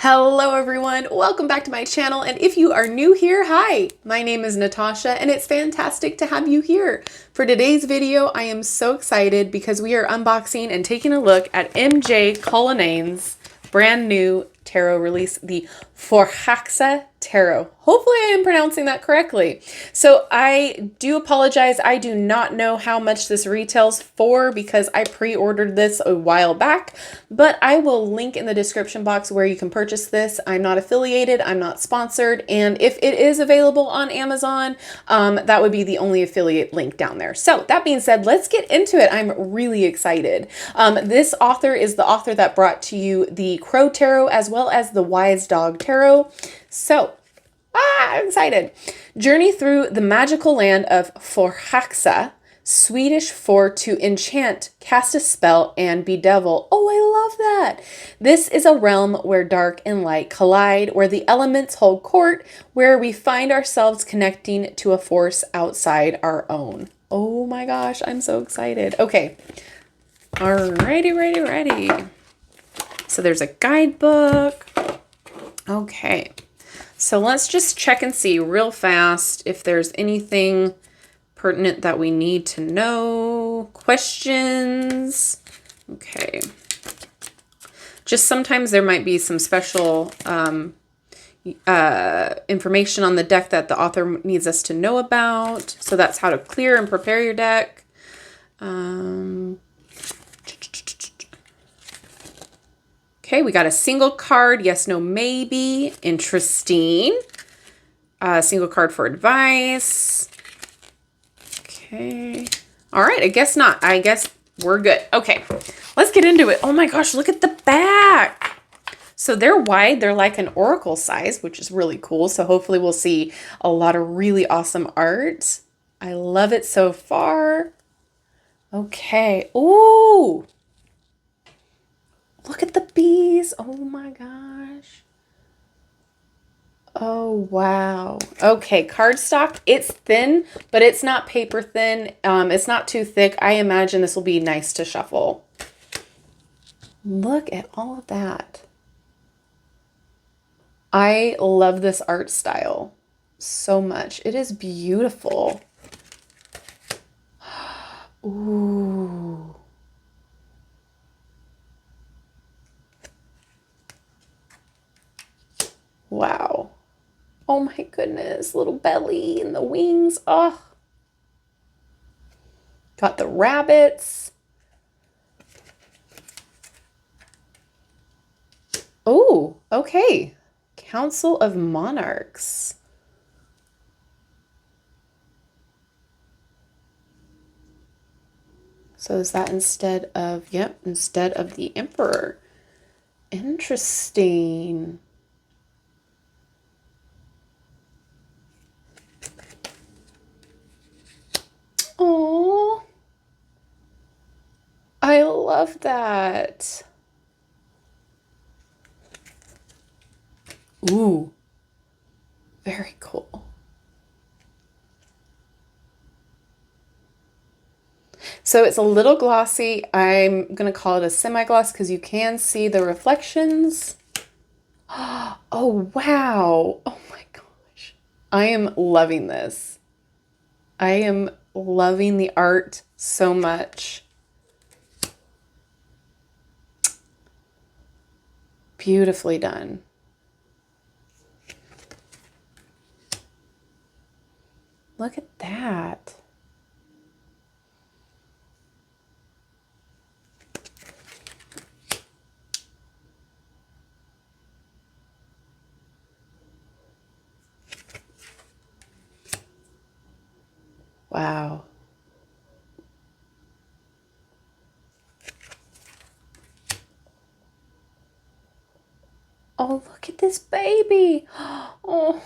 Hello everyone, welcome back to my channel, and if you are new here, hi! My name is Natasha and it's fantastic to have you here. For today's video, I am so excited because we are unboxing and taking a look at MJ Cullinane's brand new tarot release, the Forhaxa Tarot. Hopefully I am pronouncing that correctly. So I do apologize, I do not know how much this retails for because I pre-ordered this a while back, but I will link in the description box where you can purchase this. I'm not affiliated, I'm not sponsored, and if it is available on Amazon, that would be the only affiliate link down there. So that being said, let's get into it. I'm really excited. This author is the author that brought to you the Crow Tarot as well as the Wise Dog Tarot. So, I'm excited. Journey through the magical land of Forhaxa, Swedish for to enchant, cast a spell, and bedevil. Oh, I love that. This is a realm where dark and light collide, where the elements hold court, where we find ourselves connecting to a force outside our own. Oh my gosh, I'm so excited. Okay. Alrighty, ready. So there's a guidebook. Okay. So let's just check and see real fast if there's anything pertinent that we need to know. Questions. Okay. Just sometimes there might be some special information on the deck that the author needs us to know about. So that's how to clear and prepare your deck. Okay, we got a single card. Yes, no, maybe. Interesting. Single card for advice. Okay. All right, I guess not. I guess we're good. Okay, let's get into it. Oh my gosh, look at the back. So they're wide. They're like an oracle size, which is really cool. So hopefully we'll see a lot of really awesome art. I love it so far. Okay. Ooh. Look at the bees. Oh my gosh. Oh, wow. Okay, cardstock. It's thin, but it's not paper thin. It's not too thick. I imagine this will be nice to shuffle. Look at all of that. I love this art style so much. It is beautiful. Ooh. Wow. Oh my goodness, little belly and the wings. Oh. Got the rabbits. Oh, okay. Council of Monarchs. So is that instead of, yep, instead of the Emperor. Interesting. Oh, I love that. Ooh, very cool. So it's a little glossy. I'm going to call it a semi-gloss because you can see the reflections. Oh, wow. Oh my gosh. I am loving this. I am loving the art so much. Beautifully done. Look at that. Wow. Oh, look at this baby. Oh.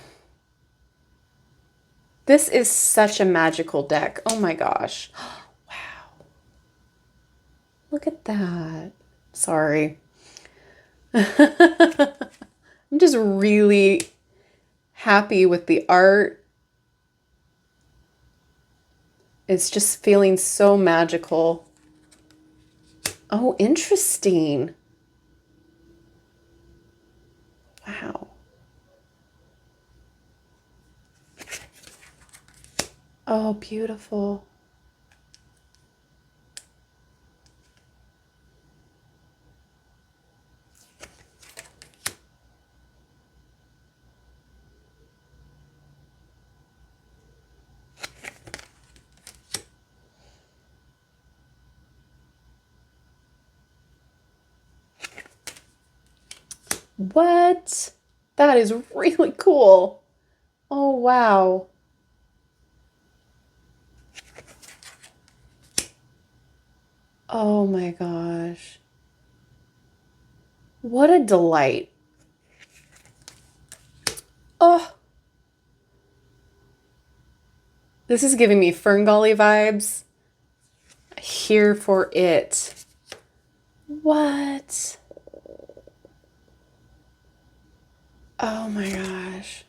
This is such a magical deck. Oh my gosh. Wow. Look at that. Sorry. I'm just really happy with the art. It's just feeling so magical. Oh, interesting. Wow. Oh, beautiful. What? That is really cool. Oh, wow. Oh my gosh. What a delight. Oh, this is giving me Ferngully vibes. Here for it. What? Oh my gosh.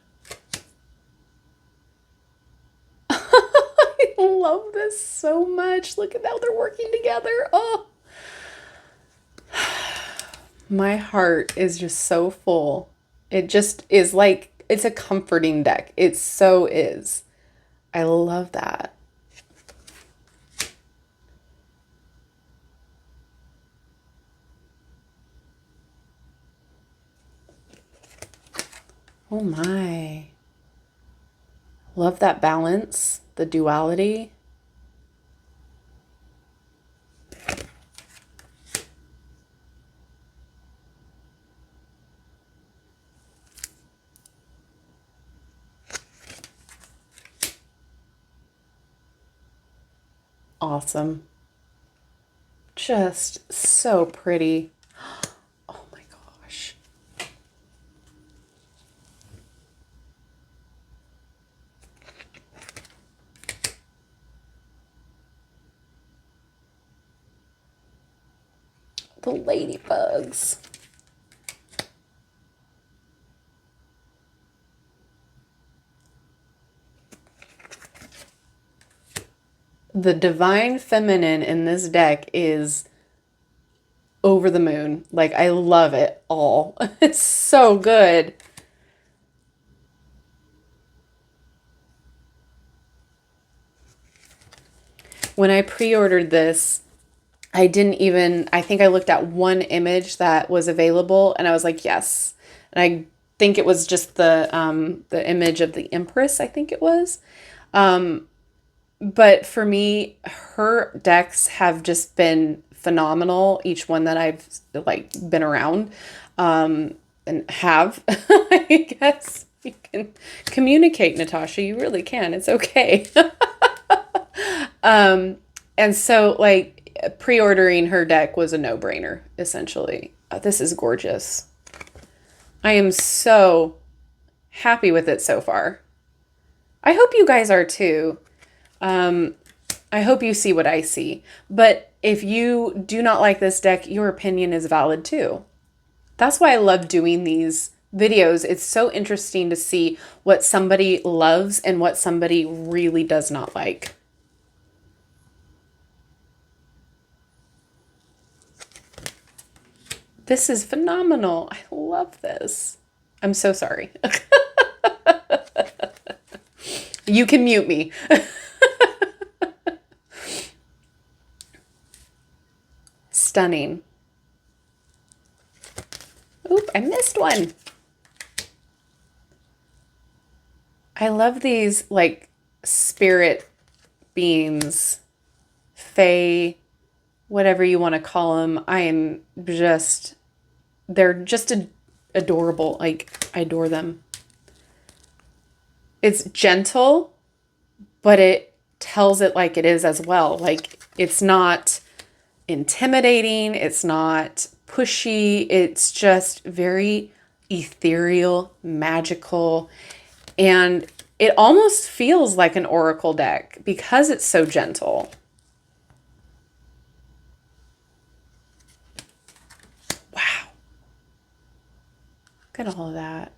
I love this so much. Look at how they're working together. Oh. My heart is just so full. It just is like, it's a comforting deck. It so is. I love that. Oh my. Love that balance, the duality. Awesome. Just so pretty. Oh my gosh. The ladybugs. The divine feminine in this deck is over the moon. Like, I love it all. It's so good. When I pre-ordered this, I think I looked at one image that was available and I was like, yes. And I think it was just the image of the Empress, I think it was. But for me, her decks have just been phenomenal. Each one that I've like been around, and have, I guess you can communicate, Natasha. You really can. It's okay. And so like pre-ordering her deck was a no-brainer, essentially. This is gorgeous. I am so happy with it so far. I hope you guys are too. I hope you see what I see. But if you do not like this deck, your opinion is valid too. That's why I love doing these videos. It's so interesting to see what somebody loves and what somebody really does not like. This is phenomenal. I love this. I'm so sorry. You can mute me. Stunning. Oop, I missed one. I love these like spirit beings, fae, whatever you want to call them. They're just adorable. Like, I adore them. It's gentle, but it tells it like it is as well. Like, it's not intimidating. It's not pushy. It's just very ethereal, magical, and it almost feels like an oracle deck because it's so gentle. Wow. Look at all of that.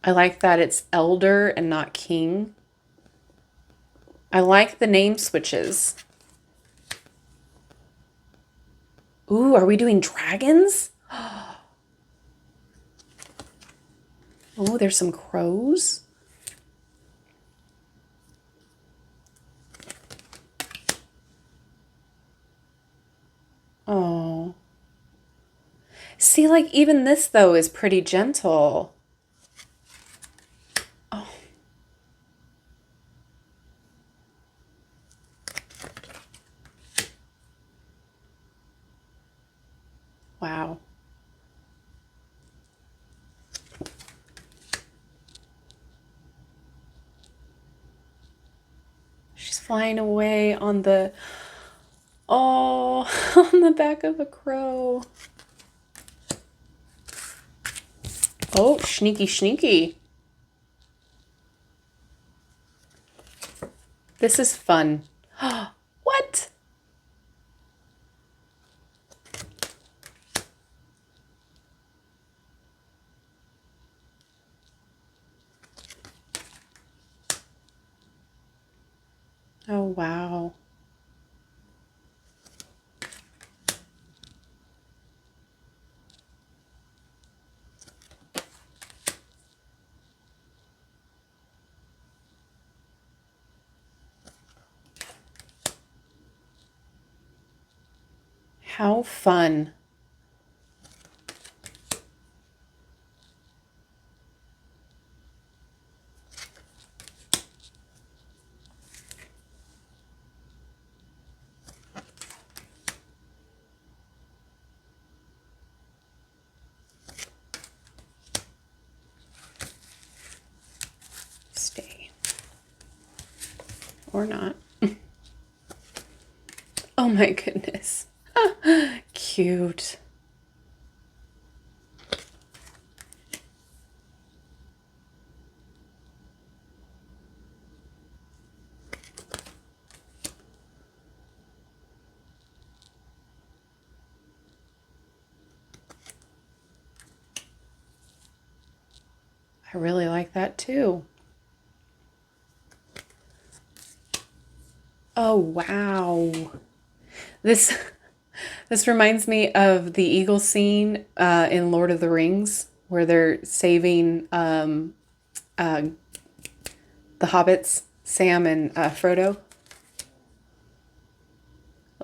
I like that it's elder and not king. I like the name switches. Ooh, are we doing dragons? Oh, there's some crows. Oh. See, like, even this, though, is pretty gentle. Oh. Wow. She's flying away on the... Oh, on the back of a crow. Oh, sneaky, sneaky. This is fun. What? Oh, wow. How fun. Stay. Or not. Oh my goodness. Cute. I really like that too. Oh, wow. This reminds me of the eagle scene in Lord of the Rings, where they're saving the hobbits, Sam and Frodo.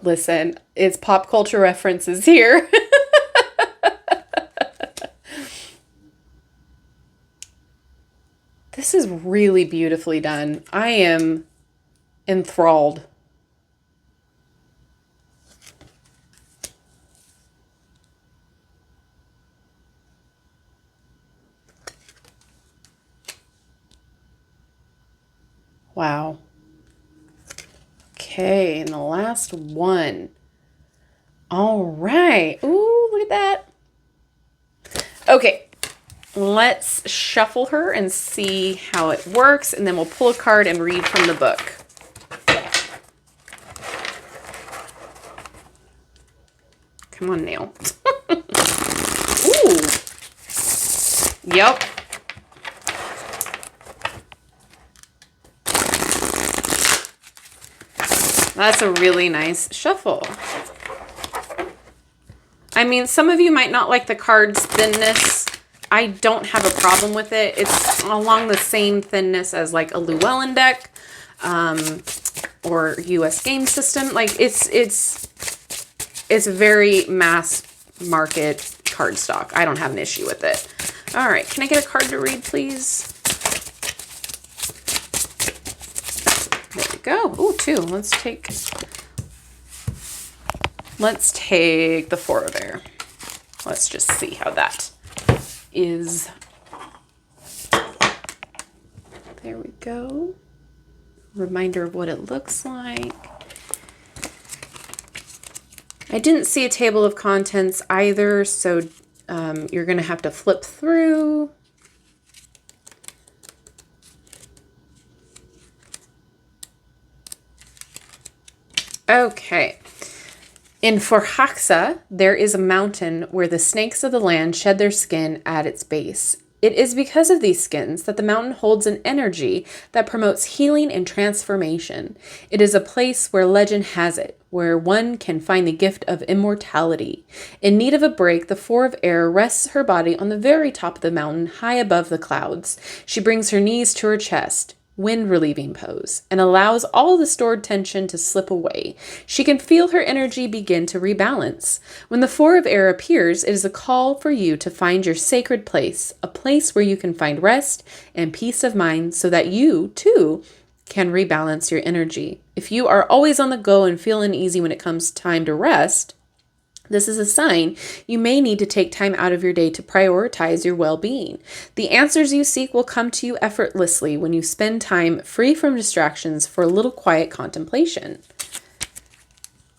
Listen, it's pop culture references here. This is really beautifully done. I am enthralled. Wow. Okay, and the last one. All right. Ooh, look at that. Okay, let's shuffle her and see how it works, and then we'll pull a card and read from the book. Come on, Neil. Ooh. Yep. That's a really nice shuffle. I mean, some of you might not like the card's thinness. I don't have a problem with it. It's along the same thinness as like a Llewellyn deck or US game system. Like it's very mass market cardstock. I don't have an issue with it. All right, can I get a card to read, please? There we go. Ooh, two. Let's take the four there. Let's just see how that is. There we go. Reminder of what it looks like. I didn't see a table of contents either, so you're going to have to flip through. Okay. In Forhaxa, there is a mountain where the snakes of the land shed their skin at its base. It is because of these skins that the mountain holds an energy that promotes healing and transformation. It is a place where legend has it, where one can find the gift of immortality. In need of a break, the Four of Air rests her body on the very top of the mountain, high above the clouds. She brings her knees to her chest, wind relieving pose, and allows all the stored tension to slip away. She can feel her energy begin to rebalance. When the Four of Air appears, it is a call for you to find your sacred place, a place where you can find rest and peace of mind so that you, too, can rebalance your energy. If you are always on the go and feel uneasy when it comes time to rest, this is a sign you may need to take time out of your day to prioritize your well-being. The answers you seek will come to you effortlessly when you spend time free from distractions for a little quiet contemplation.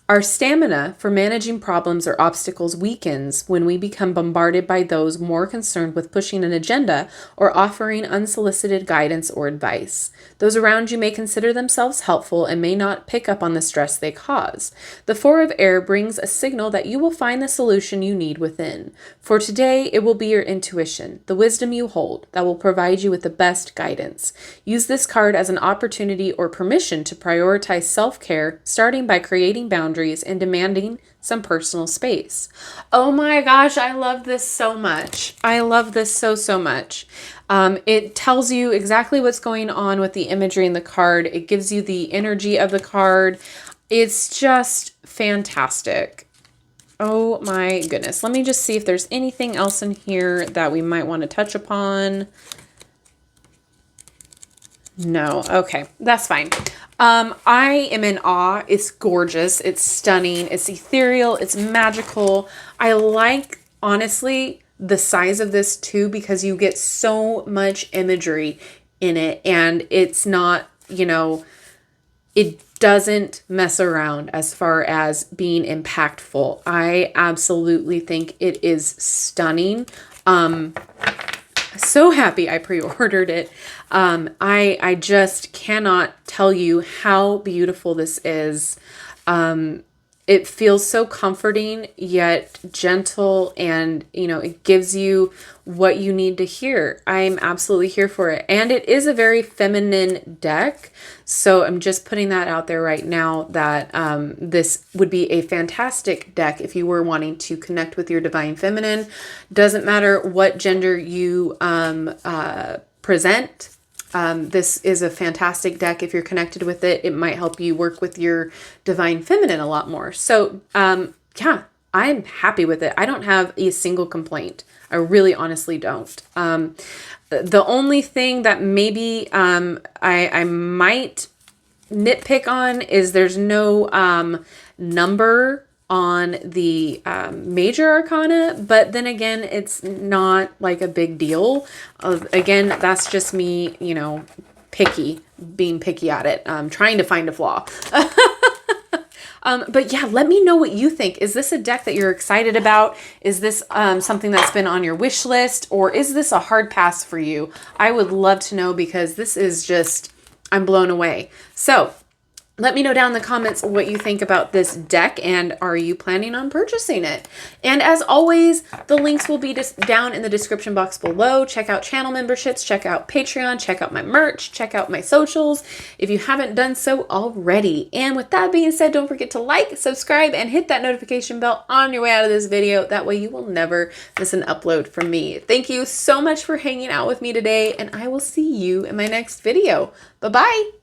Our stamina for managing problems or obstacles weakens when we become bombarded by those more concerned with pushing an agenda or offering unsolicited guidance or advice. Those around you may consider themselves helpful and may not pick up on the stress they cause. The Four of Air brings a signal that you will find the solution you need within. For today, it will be your intuition, the wisdom you hold, that will provide you with the best guidance. Use this card as an opportunity or permission to prioritize self-care, starting by creating boundaries and demanding some personal space. Oh my gosh, I love this so much. I love this so much. It tells you exactly what's going on with the imagery in the card. It gives you the energy of the card. It's just fantastic. Oh my goodness. Let me just see if there's anything else in here that we might want to touch upon. No. Okay, that's fine. I am in awe. It's gorgeous. It's stunning. It's ethereal. It's magical. I like, honestly, the size of this too, because you get so much imagery in it, and it's not, you know, it doesn't mess around as far as being impactful. I absolutely think it is stunning. So happy I pre-ordered it. I just cannot tell you how beautiful this is. It feels so comforting yet gentle, and it gives you what you need to hear. I'm absolutely here for it. And it is a very feminine deck. So I'm just putting that out there right now that this would be a fantastic deck if you were wanting to connect with your divine feminine. Doesn't matter what gender you present. This is a fantastic deck. If you're connected with it, it might help you work with your divine feminine a lot more. So, yeah, I'm happy with it. I don't have a single complaint. I really honestly don't. The only thing that maybe I might nitpick on is there's no number on the major arcana, but then again, it's not like a big deal. Again, that's just me, being picky at it, trying to find a flaw. But yeah, let me know what you think. Is this a deck that you're excited about? Is this something that's been on your wish list, or is this a hard pass for you? I would love to know, because this is just, I'm blown away. So let me know down in the comments what you think about this deck, and are you planning on purchasing it? And as always, the links will be just down in the description box below. Check out channel memberships, check out Patreon, check out my merch, check out my socials if you haven't done so already. And with that being said, don't forget to like, subscribe, and hit that notification bell on your way out of this video. That way you will never miss an upload from me. Thank you so much for hanging out with me today, and I will see you in my next video. Bye-bye.